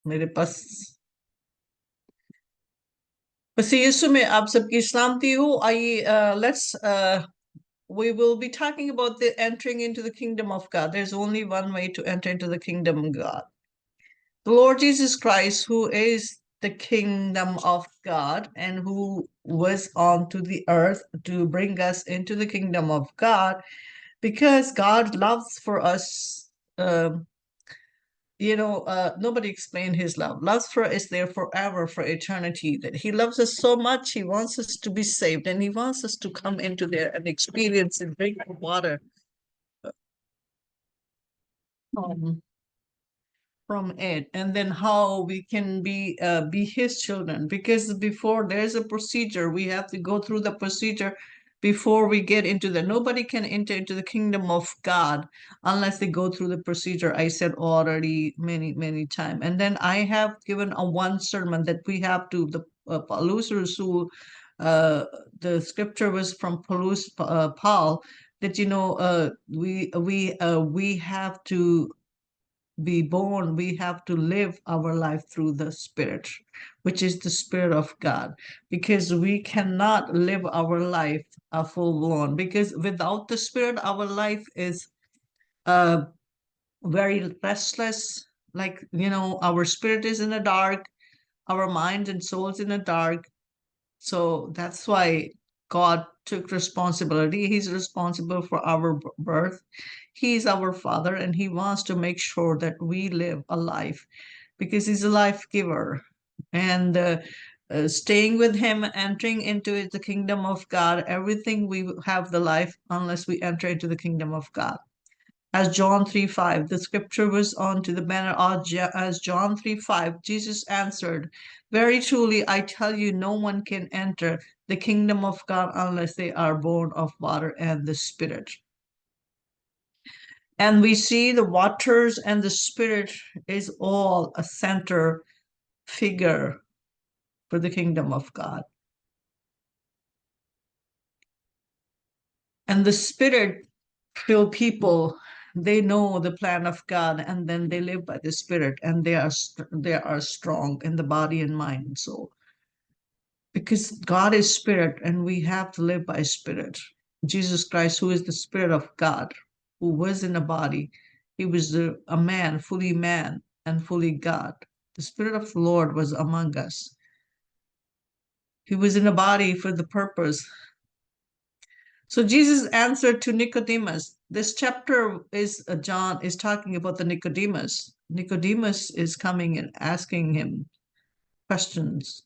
मेरे पास बस यीशु में आप सबकी सलामती हो आइए let's we will be talking about the entering into the kingdom of God. There's only one way to enter into the kingdom of God. The Lord Jesus Christ, who is the kingdom of God and who was on to the earth to bring us into the kingdom of God, because God loves for us. Nobody explained his love. Love for us is there forever, for eternity. That he loves us so much, he wants us to be saved, and he wants us to come into there and experience and drink the water from it, and then how we can be his children. Because before there's a procedure, we have to go through the procedure before we get into the. Nobody can enter into the kingdom of God unless they go through the procedure. I said already many times, and then I have given a one sermon that we have to the Paulus Rasul. The scripture was from Paulus Paul that we have to be born, we have to live our life through the Spirit, which is the Spirit of God, because we cannot live our life a full blown. Because without the Spirit, our life is uh, very restless. Like, our spirit is in the dark, our mind and souls in the dark. So that's why God took responsibility. He's responsible for our birth. He's our Father, and He wants to make sure that we live a life because He's a life giver. And staying with Him, entering into the kingdom of God, everything we have the life unless we enter into the kingdom of God. As John 3:5, the scripture was on to the banner as John 3:5, Jesus answered, very truly, I tell you, no one can enter the kingdom of God unless they are born of water and the Spirit. And we see the waters and the Spirit is all a center figure for the kingdom of God. And the Spirit-filled people, they know the plan of God, and then they live by the Spirit, and they are strong in the body and mind and soul. Because God is Spirit, and we have to live by Spirit. Jesus Christ, who is the Spirit of God, who was in a body, he was a man and fully God. The Spirit of the Lord was among us. He was in a body for the purpose. So Jesus answered to Nicodemus. This chapter is John is talking about the Nicodemus. Nicodemus is coming and asking him questions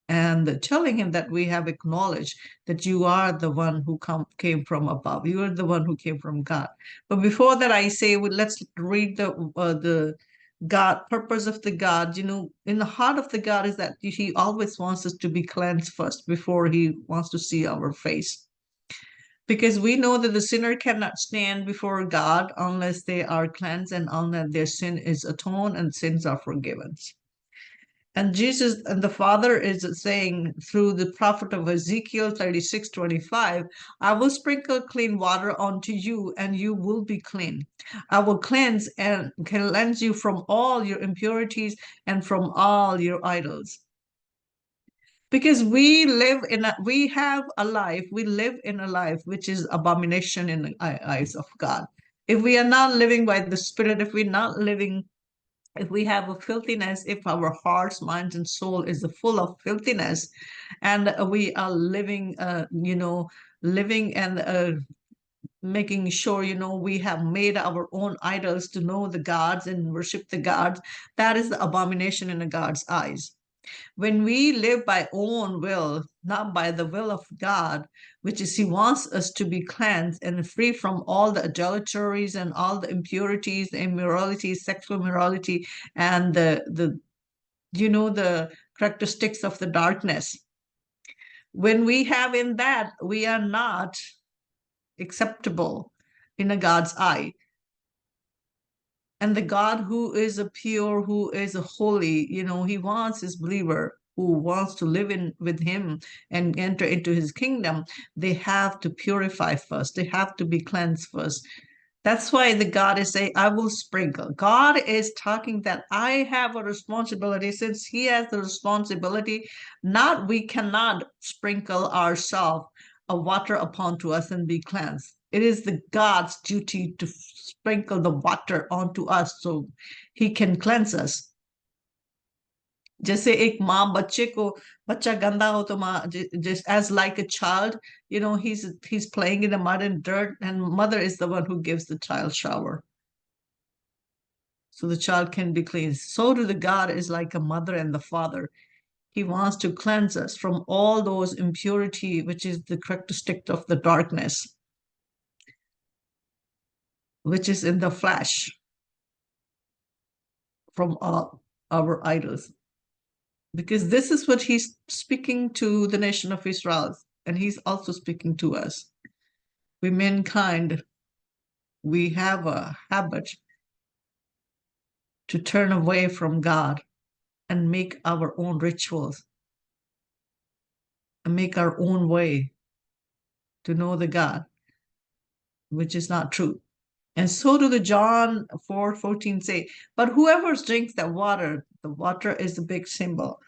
and telling him that we have acknowledged that you are the one who came from above. You are the one who came from God. But before that, I say, let's read the God purpose of the God. In the heart of the God is that He always wants us to be cleansed first before He wants to see our face. Because we know that the sinner cannot stand before God unless they are cleansed and unless their sin is atoned and sins are forgiven. And Jesus and the Father is saying through the prophet of Ezekiel 36:25, I will sprinkle clean water onto you and you will be clean. I will cleanse you from all your impurities and from all your idols. Because we live we have a life, we live in a life which is abomination in the eyes of God. If we are not living by the Spirit, if we have a filthiness, if our hearts, minds, and soul is full of filthiness, and we are living, living and making sure, we have made our own idols to know the gods and worship the gods, that is the abomination in God's eyes. When we live by own will, not by the will of God, which is He wants us to be cleansed and free from all the adulteries and all the impurities, the immorality, sexual immorality, and the characteristics of the darkness. When we have in that, we are not acceptable in a God's eye. And the God who is a pure, who is a holy, He wants His believer who wants to live with Him and enter into His kingdom. They have to purify first. They have to be cleansed first. That's why the God is saying, I will sprinkle. God is talking that I have a responsibility. Since He has the responsibility, not we cannot sprinkle ourselves a water upon to us and be cleansed. It is the God's duty to sprinkle the water onto us so He can cleanse us. जैसे एक माँ बच्चे को बच्चा गंदा हो तो माँ just as like a child, he's playing in the mud and dirt, and mother is the one who gives the child shower so the child can be clean. So to the God is like a mother and the father. He wants to cleanse us from all those impurity, which is the characteristic of the darkness, which is in the flesh, from all our idols. Because this is what he's speaking to the nation of Israel, and he's also speaking to us. We mankind, we have a habit to turn away from God and make our own rituals and make our own way to know the God, which is not true. And so do the John 4:14 say, but whoever drinks that water, the water is a big symbol.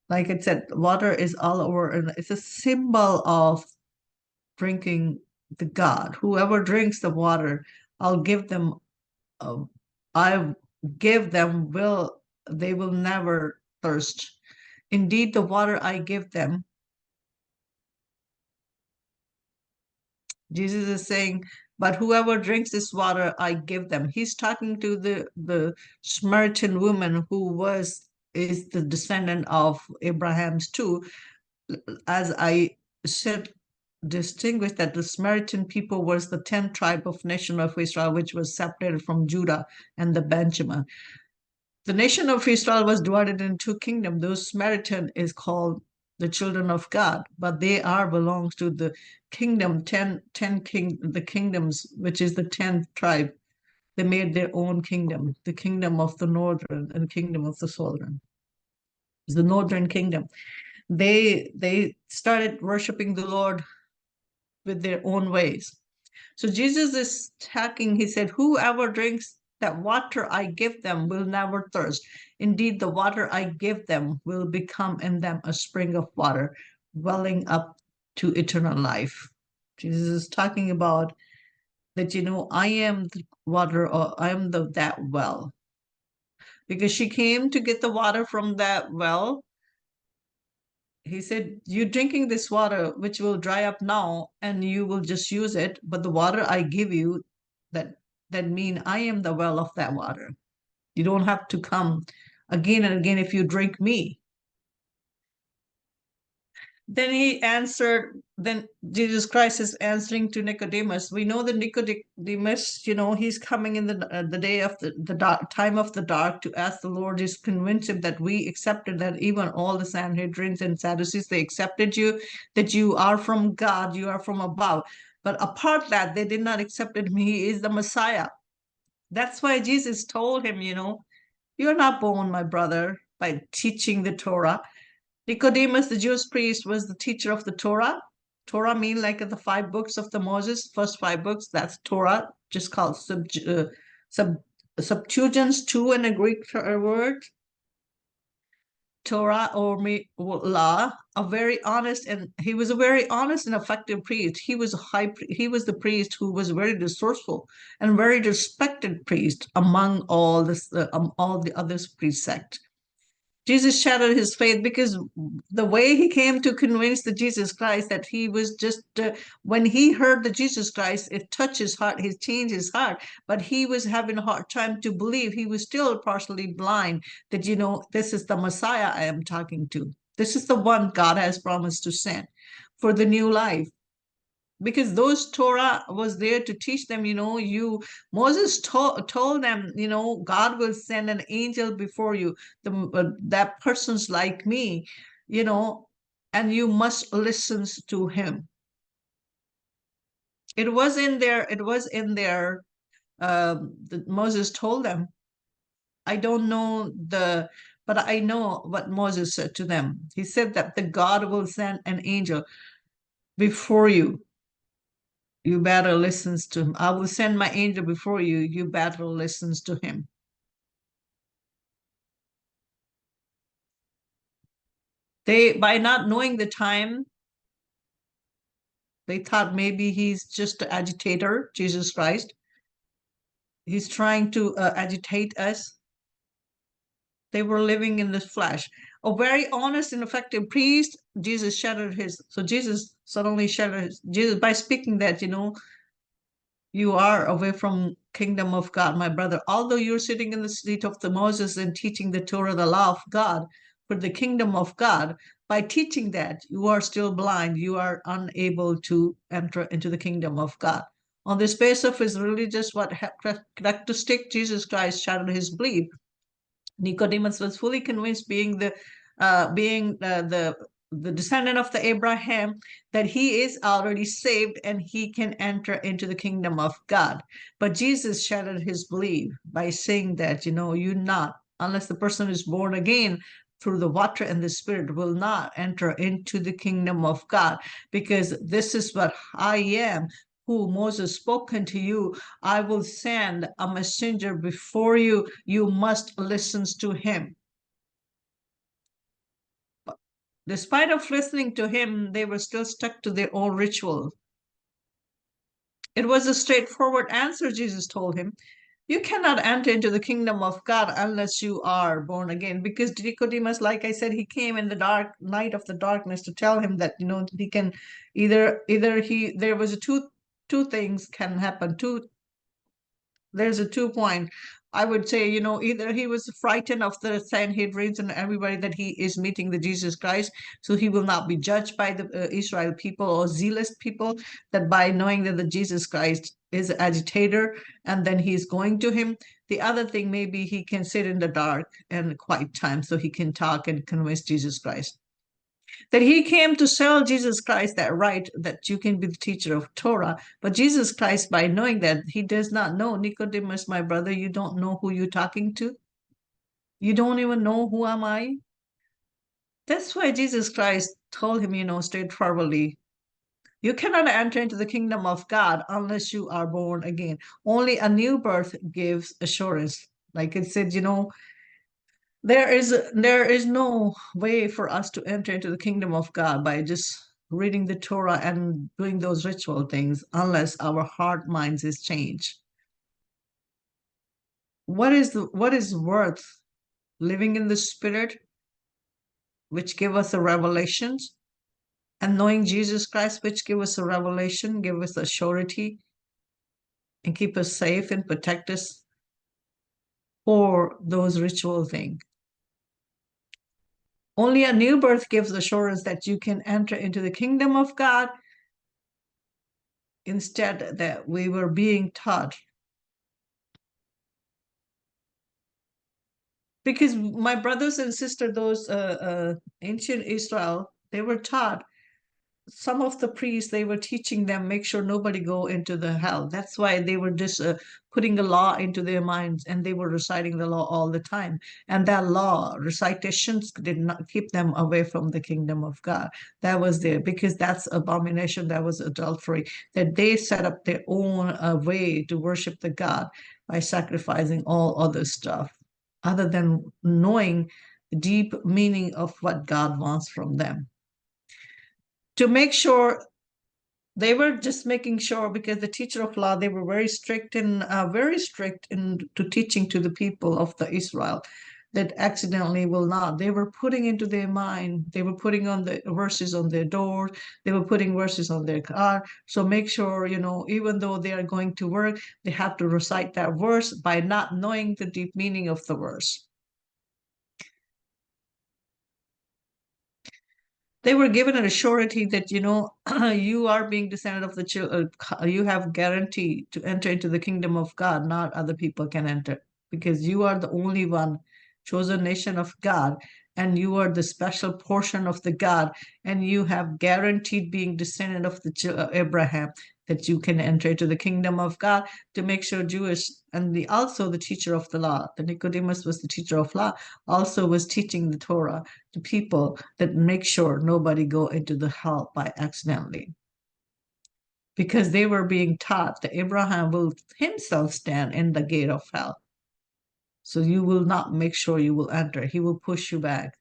Like it said, water is all over, and it's a symbol of drinking the God. Whoever drinks the water, I'll give them, uh, I give them will, they will never thirst. Indeed, the water I give them, Jesus is saying, but whoever drinks this water, I give them. He's talking to the Samaritan woman who is the descendant of Abraham's too. As I said, distinguished that the Samaritan people was the 10th tribe of nation of Israel, which was separated from Judah and the Benjamin. The nation of Israel was divided into two kingdoms. Those Samaritan is called the children of God, but they are belongs to the kingdom, 10 the kingdoms, which is the 10th tribe. They made their own kingdom, the kingdom of the northern and kingdom of the southern. It's the northern kingdom. They started worshiping the Lord with their own ways. So Jesus is talking, he said, whoever drinks that water I give them will never thirst. Indeed, the water I give them will become in them a spring of water, welling up to eternal life. Jesus is talking about that, I am the water, or I am that well. Because she came to get the water from that well, he said, you're drinking this water, which will dry up now, and you will just use it. But the water I give you, that that mean I am the well of that water. You don't have to come again and again if you drink me. Then he answered, then Jesus Christ is answering to Nicodemus. We know that Nicodemus, he's coming in the day of the dark, time of the dark, to ask the Lord, is convince him that we accepted, that even all the Sanhedrins and Sadducees, they accepted you, that you are from God, you are from above. But apart that, they did not accept him. He is the Messiah. That's why Jesus told him, you're not born, my brother, by teaching the Torah. Nicodemus, the Jewish priest, was the teacher of the Torah. Torah mean like the 5 books of the Moses, first 5 books. That's Torah, just called sub, Septuagint's two in a Greek word. Torah or law, he was a very honest and effective priest. He was the priest who was very resourceful and very respected priest among all the other priest sect. Jesus shattered his faith because the way he came to convince the Jesus Christ, that he was just, when he heard the Jesus Christ, it touched his heart, he changed his heart, but he was having a hard time to believe. He was still partially blind that, this is the Messiah I am talking to. This is the one God has promised to send for the new life. Because those Torah was there to teach them, Moses told them, God will send an angel before you, that person's like me, and you must listen to him. It was in there, Moses told them. I don't know but I know what Moses said to them. He said that the God will send an angel before you. You better listen to him. I will send my angel before you. You better listen to him. They, by not knowing the time, they thought maybe he's just an agitator, Jesus Christ. He's trying to agitate us. They were living in the flesh. A very honest and effective priest, Jesus shattered his. So Jesus suddenly shattered his. Jesus, by speaking that, you are away from kingdom of God, my brother. Although you're sitting in the seat of the Moses and teaching the Torah, the law of God, for the kingdom of God, by teaching that, you are still blind. You are unable to enter into the kingdom of God. On the basis of his religious what characteristic, Jesus Christ shattered his belief. Nicodemus was fully convinced, being the descendant of the Abraham, that he is already saved and he can enter into the kingdom of God. But Jesus shattered his belief by saying that, you're not, unless the person is born again through the water and the spirit, will not enter into the kingdom of God, because this is what I am, who Moses spoken to you. I will send a messenger before you. You must listen to him. But despite of listening to him, they were still stuck to their own ritual. It was a straightforward answer, Jesus told him. You cannot enter into the kingdom of God unless you are born again. Because Nicodemus, like I said, he came in the dark night of the darkness to tell him that, he can either he there was two things can happen. There's a 2 point. I would say, either he was frightened of the Sanhedrin and everybody that he is meeting the Jesus Christ, so he will not be judged by the Israel people or zealous people, that by knowing that the Jesus Christ is an agitator and then he's going to him. The other thing, maybe he can sit in the dark and quiet time so he can talk and convince Jesus Christ that he came to sell Jesus Christ that right that you can be the teacher of Torah. But Jesus Christ, by knowing that, he does not know. Nicodemus, my brother, you don't know who you're talking to. You don't even know who am I. That's why Jesus Christ told him, straightforwardly, you cannot enter into the kingdom of God unless you are born again. Only a new birth gives assurance. Like it said, there is no way for us to enter into the kingdom of God by just reading the Torah and doing those ritual things unless our heart minds is changed. What is worth living in the spirit, which give us a revelations, and knowing Jesus Christ, which give us a revelation, give us a surety, and keep us safe and protect us for those ritual things. Only a new birth gives assurance that you can enter into the kingdom of God, instead that we were being taught. Because my brothers and sisters, those ancient Israel, they were taught. Some of the priests, they were teaching them, make sure nobody go into the hell. That's why they were just putting a law into their minds, and they were reciting the law all the time. And that law recitations did not keep them away from the kingdom of God. That was there, because that's abomination, that was adultery, that they set up their own way to worship the God by sacrificing all other stuff other than knowing the deep meaning of what God wants from them. To make sure, they were just making sure, because the teacher of law, they were very strict in to teaching to the people of the Israel, that accidentally will not. They were putting into their mind, they were putting on the verses on their door, they were putting verses on their car. So make sure, even though they are going to work, they have to recite that verse by not knowing the deep meaning of the verse. They were given a surety that, you are being descendant of the children. You have guarantee to enter into the kingdom of God. Not other people can enter, because you are the only one chosen nation of God, and you are the special portion of the God, and you have guaranteed being descendant of the Abraham, that you can enter into the kingdom of God. To make sure Jewish, and also the teacher of the law, the Nicodemus was the teacher of law, also was teaching the Torah to people, that make sure nobody go into the hell by accidentally. because they were being taught that Abraham will himself stand in the gate of hell. So you will not make sure you will enter. He will push you back.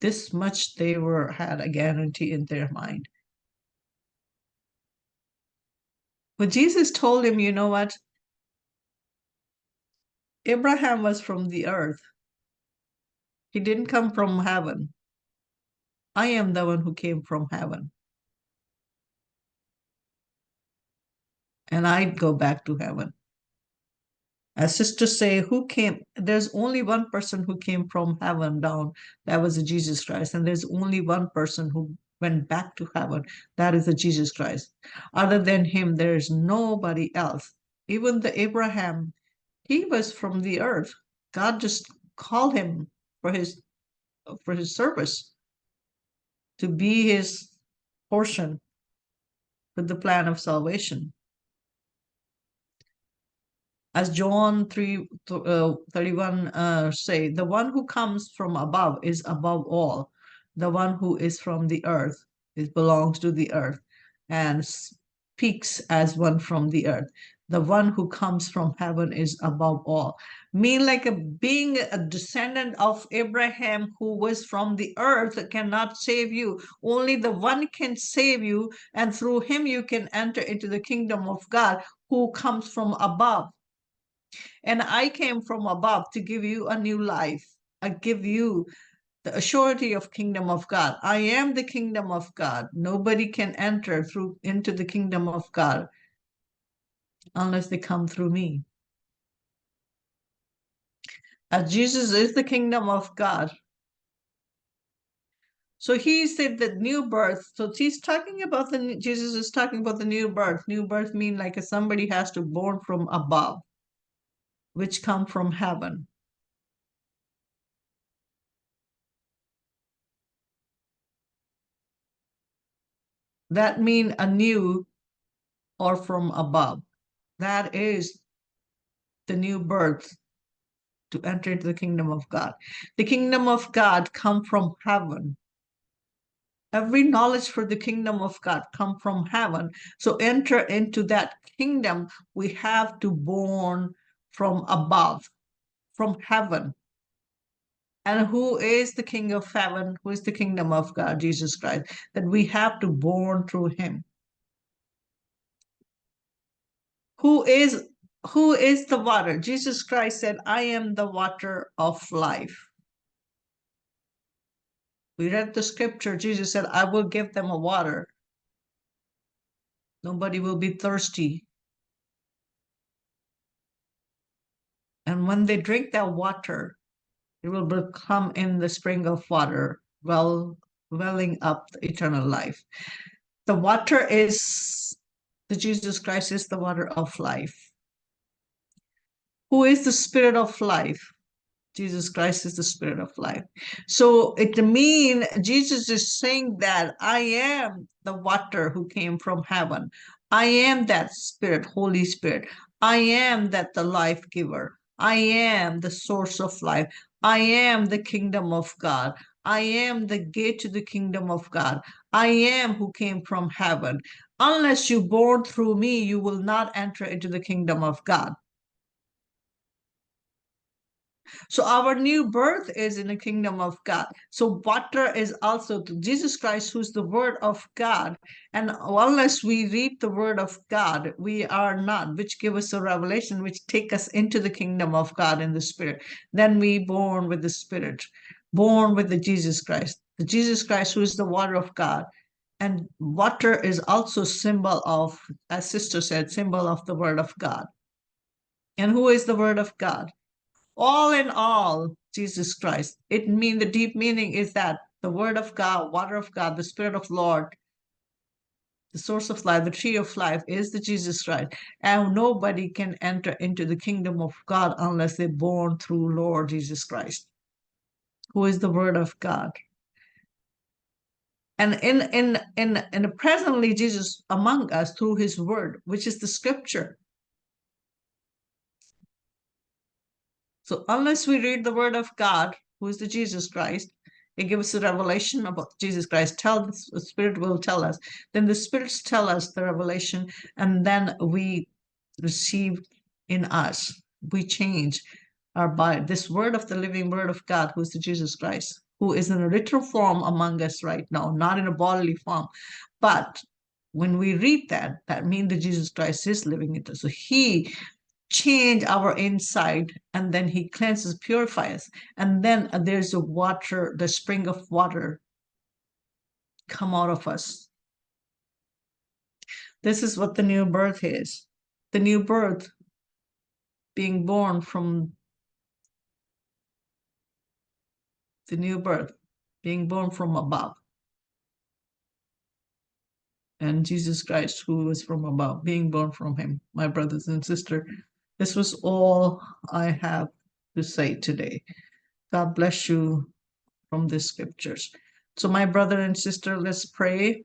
This much they had a guarantee in their mind. But Jesus told him, you know what? Abraham was from the earth. He didn't come from heaven. I am the one who came from heaven. And I'd go back to heaven. As sisters say, who came? There's only one person who came from heaven down. That was Jesus Christ. And there's only one person who went back to heaven. That is the Jesus Christ. Other than him, there's nobody else. Even the Abraham, he was from the earth. God just called him for his service, to be his portion with the plan of salvation. As John 3:31 say, the one who comes from above is above all. The one who is from the earth belongs to the earth and speaks as one from the earth. The one who comes from heaven is above all. Mean like being a descendant of Abraham who was from the earth cannot save you. Only the one can save you, and through him you can enter into the kingdom of God, who comes from above. And I came from above to give you a new life. I give you the assurity of kingdom of God. I am the kingdom of God. Nobody can enter into the kingdom of God unless they come through me. As Jesus is the kingdom of God. So he said that new birth. So he's talking about Jesus is talking about the new birth. New birth means like somebody has to born from above, which come from heaven. That means anew or from above. That is the new birth to enter into the kingdom of God. The kingdom of God come from heaven. Every knowledge for the kingdom of God come from heaven. So enter into that kingdom, we have to born from above, from heaven. And who is the king of heaven? Who is the kingdom of God? Jesus Christ. That we have to born through him. Who is the water? Jesus Christ said, I am the water of life. We read the scripture. Jesus said, I will give them a water. Nobody will be thirsty. And when they drink that water, it will become in the spring of water, welling up the eternal life. The water is, the Jesus Christ is the water of life. Who is the spirit of life? Jesus Christ is the spirit of life. So it means Jesus is saying that I am the water who came from heaven. I am that spirit, Holy Spirit. I am the life giver. I am the source of life. I am the kingdom of God. I am the gate to the kingdom of God. I am who came from heaven. Unless you born through me, you will not enter into the kingdom of God. So our new birth is in the kingdom of God. So water is also Jesus Christ, who's the word of God. And unless we read the word of God, we are not, which give us a revelation, which take us into the kingdom of God in the spirit. Then we born with the spirit, born with the Jesus Christ, the Jesus Christ, who is the water of God. And water is also symbol of, as sister said, symbol of the word of God. And who is the word of God? All in all, Jesus Christ. It means the deep meaning is that the word of God, water of God, the spirit of Lord, the source of life, the tree of life is the Jesus Christ. And nobody can enter into the kingdom of God unless they're born through Lord Jesus Christ, who is the word of God. And in presently Jesus among us through his word, which is the scripture. So unless we read the word of God, who is the Jesus Christ, He gives us a revelation about Jesus Christ. The Spirit will tell us. Then the spirits tell us the revelation, and then we receive in us. We change our body. This word of the living word of God, who is the Jesus Christ, who is in a literal form among us right now, not in a bodily form. But when we read that, that means that Jesus Christ is living in us. So he change our inside, and then he cleanses, purifies, and then there's a water, the spring of water come out of us. This is what the new birth is. The new birth, being born from the new birth, being born from above. And Jesus Christ, who is from above, being born from him. My brothers and sisters, this was all I have to say today. God bless you from the scriptures. So, my brother and sister, let's pray.